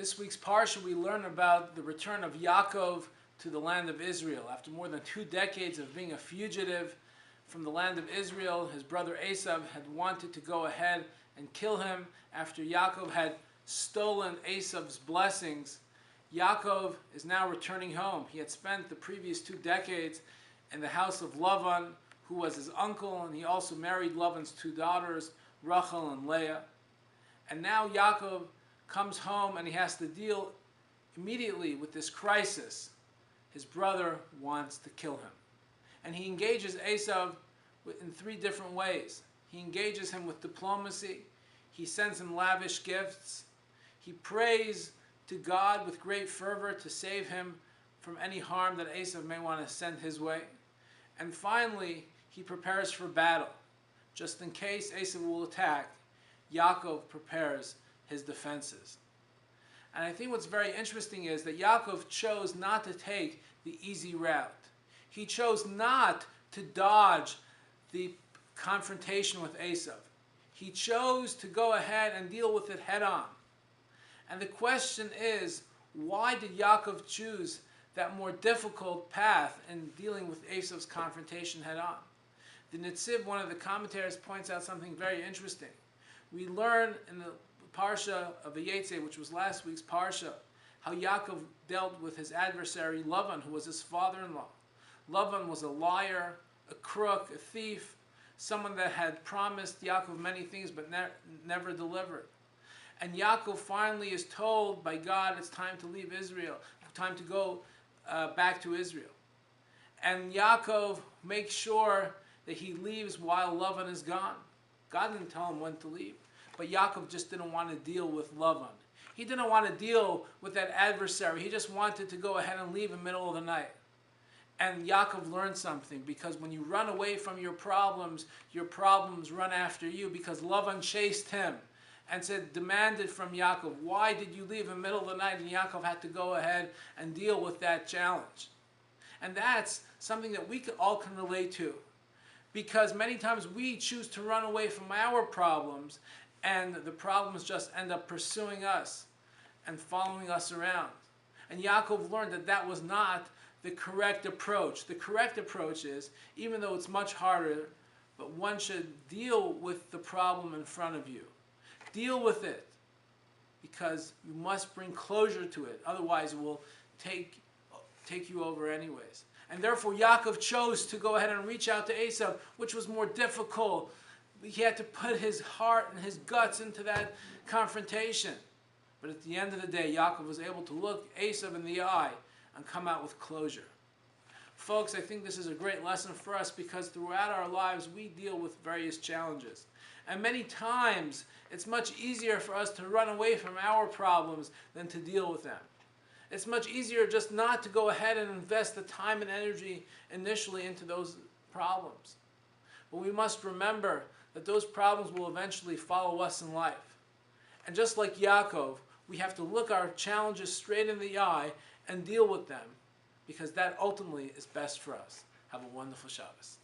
This week's parsha we learn about the return of Yaakov to the land of Israel. After more than 2 decades of being a fugitive from the land of Israel, his brother Esav had wanted to go ahead and kill him. After Yaakov had stolen Esav's blessings, Yaakov is now returning home. He had spent the previous 2 decades in the house of Lavan, who was his uncle, and he also married Lavan's 2 daughters, Rachel and Leah. And now Yaakov comes home and he has to deal immediately with this crisis. His brother wants to kill him. And he engages Esav in 3 different ways. He engages him with diplomacy. He sends him lavish gifts. He prays to God with great fervor to save him from any harm that Esav may want to send his way. And finally, he prepares for battle. Just in case Esav will attack, Yaakov prepares his defenses. And I think what's very interesting is that Yaakov chose not to take the easy route. He chose not to dodge the confrontation with Esav. He chose to go ahead and deal with it head on. And the question is, why did Yaakov choose that more difficult path in dealing with Esav's confrontation head on? The Netziv, one of the commentators, points out something very interesting. We learn in the parsha of Vayishlach, which was last week's parsha, how Yaakov dealt with his adversary Lavan, who was his father-in-law. Lavan was a liar, a crook, a thief, someone that had promised Yaakov many things but never delivered. And Yaakov finally is told by God it's time to leave Israel, time to go back to Israel. And Yaakov makes sure that he leaves while Lavan is gone. God didn't tell him when to leave, but Yaakov just didn't want to deal with Lavan. He didn't want to deal with that adversary. He just wanted to go ahead and leave in the middle of the night. And Yaakov learned something, because when you run away from your problems run after you, because Lavan chased him and demanded from Yaakov, why did you leave in the middle of the night? And Yaakov had to go ahead and deal with that challenge. And that's something that we all can relate to, because many times we choose to run away from our problems, and the problems just end up pursuing us and following us around. And Yaakov learned that that was not the correct approach. The correct approach is, even though it's much harder, but one should deal with the problem in front of you. Deal with it, because you must bring closure to it. Otherwise, it will take you over anyways. And therefore, Yaakov chose to go ahead and reach out to Esav, which was more difficult. He had to put his heart and his guts into that confrontation. But at the end of the day, Yaakov was able to look Esav in the eye and come out with closure. Folks, I think this is a great lesson for us, because throughout our lives we deal with various challenges. And many times it's much easier for us to run away from our problems than to deal with them. It's much easier just not to go ahead and invest the time and energy initially into those problems. But we must remember that those problems will eventually follow us in life. And just like Yaakov, we have to look our challenges straight in the eye and deal with them, because that ultimately is best for us. Have a wonderful Shabbos.